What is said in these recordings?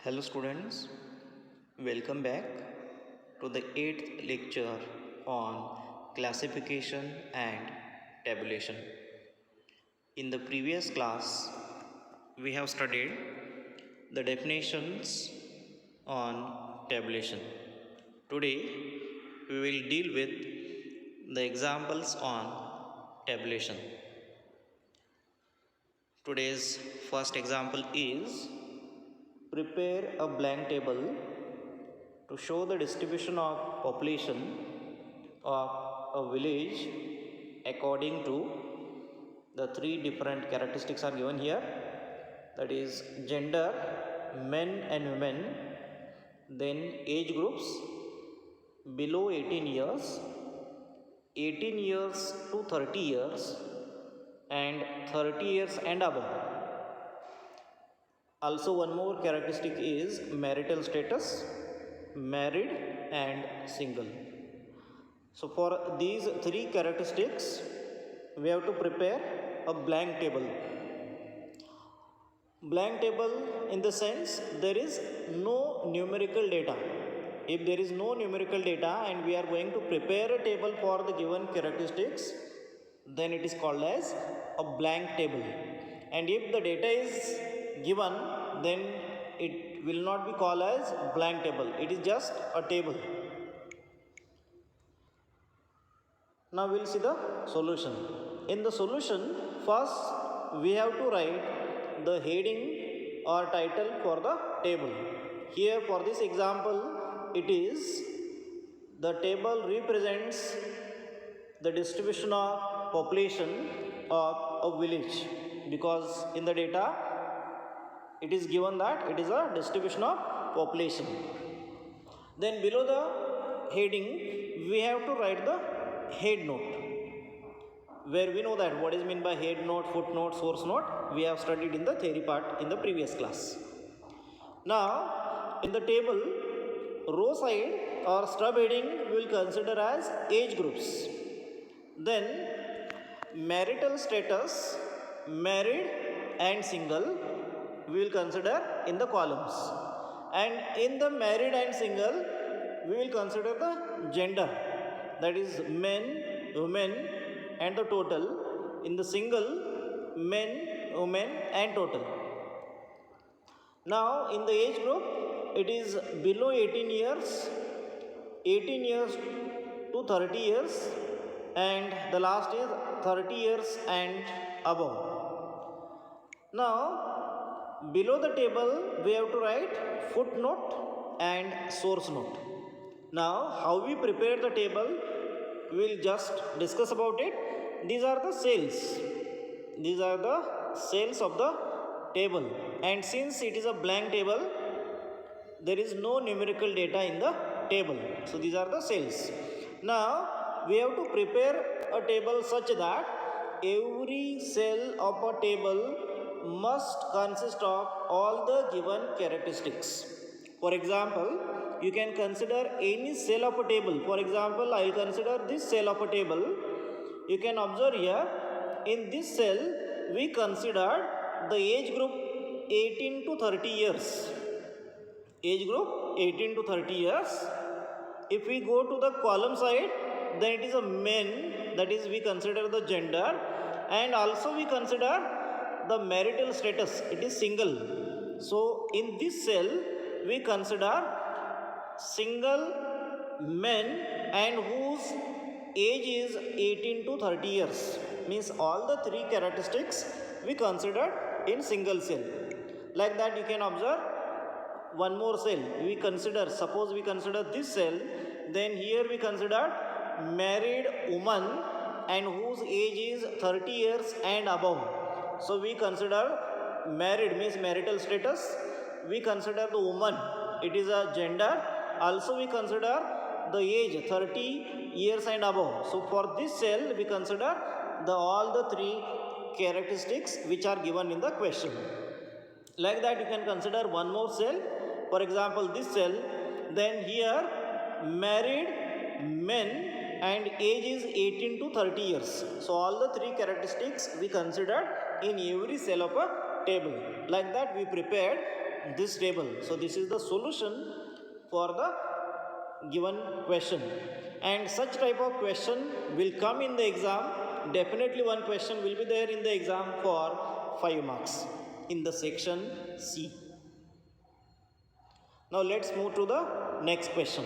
Hello students, welcome back to the 8th lecture on classification and tabulation. In the previous class, we have studied the definitions on tabulation. Today, we will deal with the examples on tabulation. Today's first example is prepare a blank table to show the distribution of population of a village according to the three different characteristics are given here, that is gender, men and women, then age groups below 18 years, 18 years to 30 years and 30 years and above. Also, one more characteristic is marital status, married and single. So, for these three characteristics, we have to prepare a blank table. Blank table in the sense there is no numerical data. If there is no numerical data and we are going to prepare a table for the given characteristics, then it is called as a blank table. And if the data is given, then it will not be called as blank table. It is just a table. Now we will see the solution. In the solution, first we have to write the heading or title for the table. Here for this example, it is the table represents the distribution of population of a village, because in the data it is given that it is a distribution of population. Then below the heading we have to write the head note, where we know that what is meant by head note, footnote, source note. We have studied in the theory part in the previous class. Now in the table, row side or stub heading we will consider as age groups. Then marital status, married and single, we will consider in the columns. And in the married and single, we will consider the gender, that is men, women and the total. In the single, men, women and total. Now in the age group, it is below 18 years, 18 years to 30 years, and the last is 30 years and above. Now below the table we have to write footnote and source note. Now how we prepare the table, we will just discuss about it. These are the cells. These are the cells of the table, and since it is a blank table, there is no numerical data in the table. So these are the cells. Now we have to prepare a table such that every cell of a table must consist of all the given characteristics. For example, you can consider any cell of a table. For example, I will consider this cell of a table. You can observe here, in this cell we considered the age group 18 to 30 years. Age group 18 to 30 years. If we go to the column side, then it is a men, that is we consider the gender, and also we consider the marital status, it is single. So in this cell we consider single men and whose age is 18 to 30 years, means all the three characteristics we considered in single cell. Like that you can observe one more cell we consider. Suppose we consider this cell, then here we consider married woman and whose age is 30 years and above. So we consider married means marital status, we consider the woman, it is a gender, also we consider the age 30 years and above. So for this cell we consider all the three characteristics which are given in the question. Like that you can consider one more cell, for example this cell, then here married men and age is 18 to 30 years. So all the three characteristics we considered in every cell of a table. Like that we prepared this table. So this is the solution for the given question, and such type of question will come in the exam. Definitely one question will be there in the exam for 5 marks in the section C. Now let's move to the next question.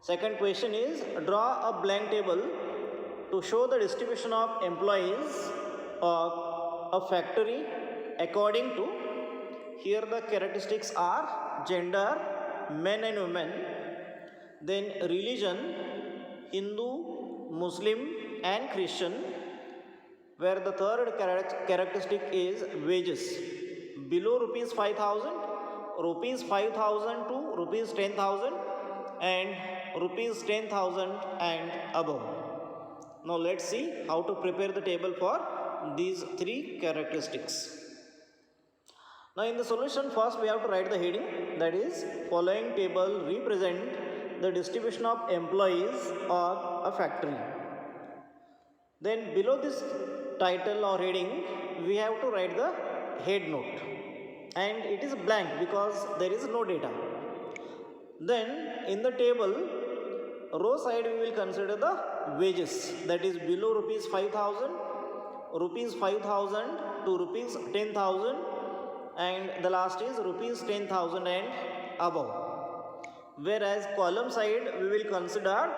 Second question is, draw a blank table to show the distribution of employees of a factory according to, here the characteristics are gender, men and women, then religion, Hindu, Muslim and Christian, where the third characteristic is wages, below rupees 5,000, rupees 5,000 to rupees 10,000 and rupees 10,000 and above. Now let's see how to prepare the table for these three characteristics. Now in the solution, first we have to write the heading, that is, following table represent the distribution of employees of a factory. Then below this title or heading, we have to write the head note, and it is blank because there is no data. Then in the table, row side we will consider the wages, that is below rupees 5,000, rupees 5,000 to rupees 10,000 and the last is rupees 10,000 and above. Whereas column side we will consider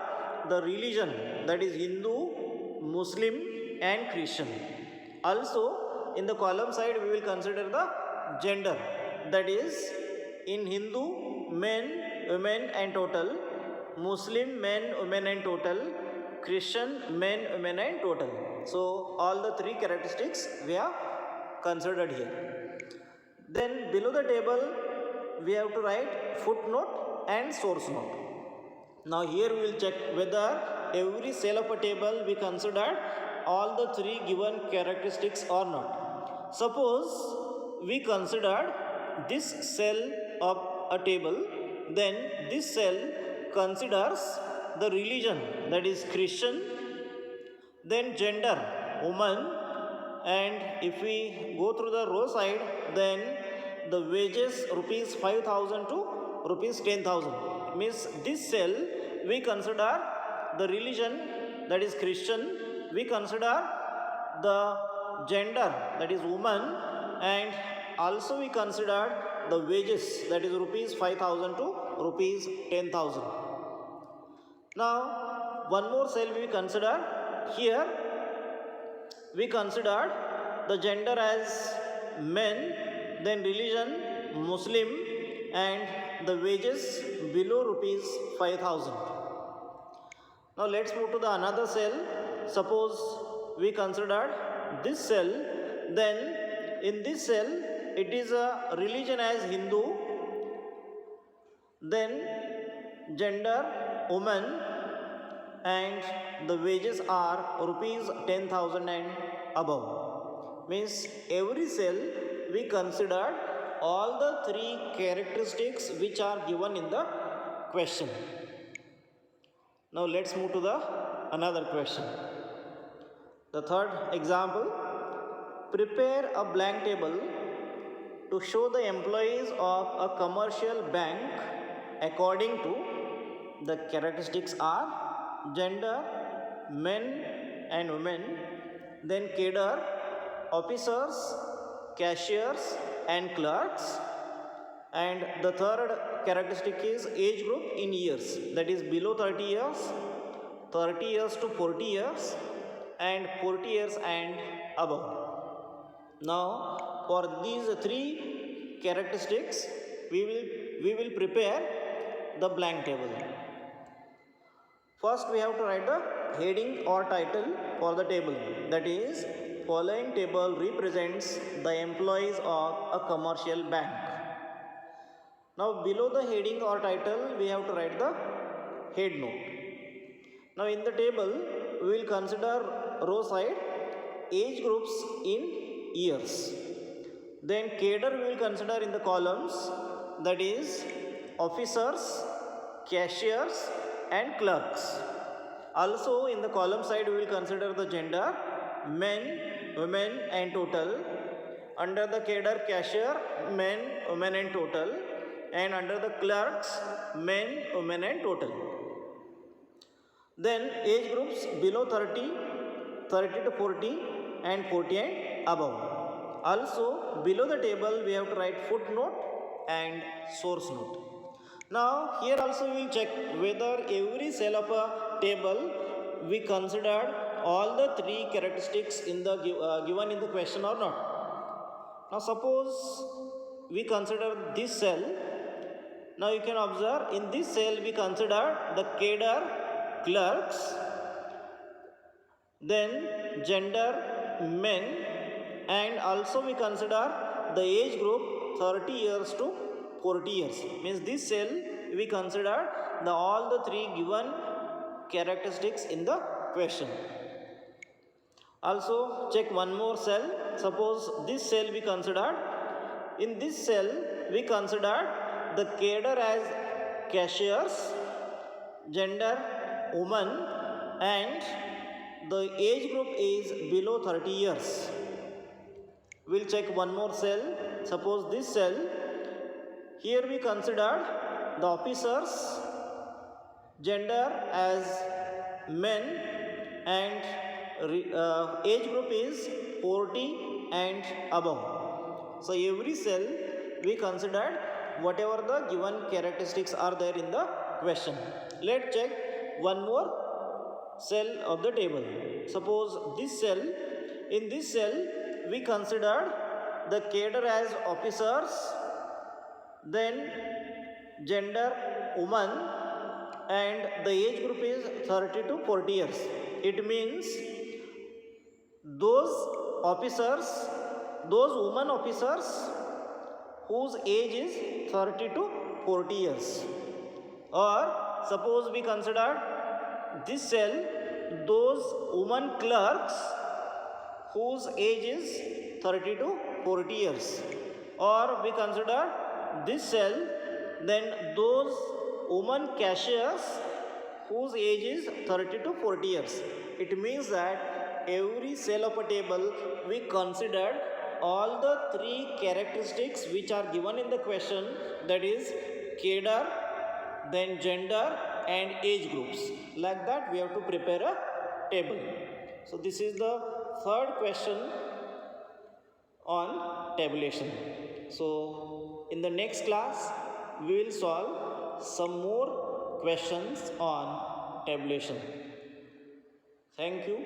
the religion, that is Hindu, Muslim and Christian. Also in the column side we will consider the gender, that is in Hindu men, women and total, Muslim men, women and total, Christian men, women and total. So all the three characteristics we have considered here. Then below the table we have to write footnote and source note. Now here we will check whether every cell of a table we considered all the three given characteristics or not. Suppose we considered this cell of a table, then this cell considers the religion, that is Christian, then gender, woman, and if we go through the row side, then the wages rupees 5,000 to rupees 10,000. Means this cell we consider the religion, that is Christian, we consider the gender, that is woman, and also we consider the wages, that is rupees 5,000 to rupees 10,000. Now one more cell we consider. Here we considered the gender as men, then religion Muslim and the wages below rupees 5,000. Now let's move to the another cell. Suppose we considered this cell, then in this cell it is a religion as Hindu, then gender woman and the wages are rupees 10,000 and above. Means every cell we considered all the three characteristics which are given in the question. Now let's move to the another question. The third example, prepare a blank table to show the employees of a commercial bank according to the characteristics are gender, men and women, then cadre, officers, cashiers and clerks, and the third characteristic is age group in years, that is below 30 years, 30 years to 40 years and 40 years and above. Now for these three characteristics we will prepare the blank table. First we have to write the heading or title for the table, that is following table represents the employees of a commercial bank. Now below the heading or title we have to write the head note. Now in the table we will consider row side age groups in years. Then cadre we will consider in the columns, that is officers, cashiers and clerks. Also in the column side we will consider the gender, men, women and total. under the cadre cashier, men, women and total, and under the clerks, men, women and total. Then age groups below 30, 30 to 40 and 40 and above. Also below the table we have to write footnote and source note. Now here also we will check whether every cell of a table we considered all the three characteristics in the given in the question or not. Now suppose we consider this cell. Now you can observe in this cell we consider the cadre clerks, then gender men, and also we consider the age group 30 years to 40 years. Means this cell we consider all the three given characteristics in the question. Also check one more cell. Suppose this cell we considered. In this cell we considered the cadre as cashiers, gender woman, and the age group is below 30 years. We'll check one more cell. Suppose this cell. Here we considered the officers, gender as men, and age group is 40 and above. So every cell we considered whatever the given characteristics are there in the question. Let's check one more cell of the table. Suppose this cell. In this cell we considered the cadre as officers, then gender woman, and the age group is 30 to 40 years. It means those officers, those women officers whose age is 30 to 40 years. Or suppose we consider this cell, those women clerks whose age is 30 to 40 years. Or we consider this cell, then those women cashiers whose age is 30 to 40 years. It means that every cell of a table we considered all the three characteristics which are given in the question, that is cadre, then gender and age groups. Like that we have to prepare a table. So this is the third question on tabulation. So in the next class we will solve some more questions on tabulation. Thank you.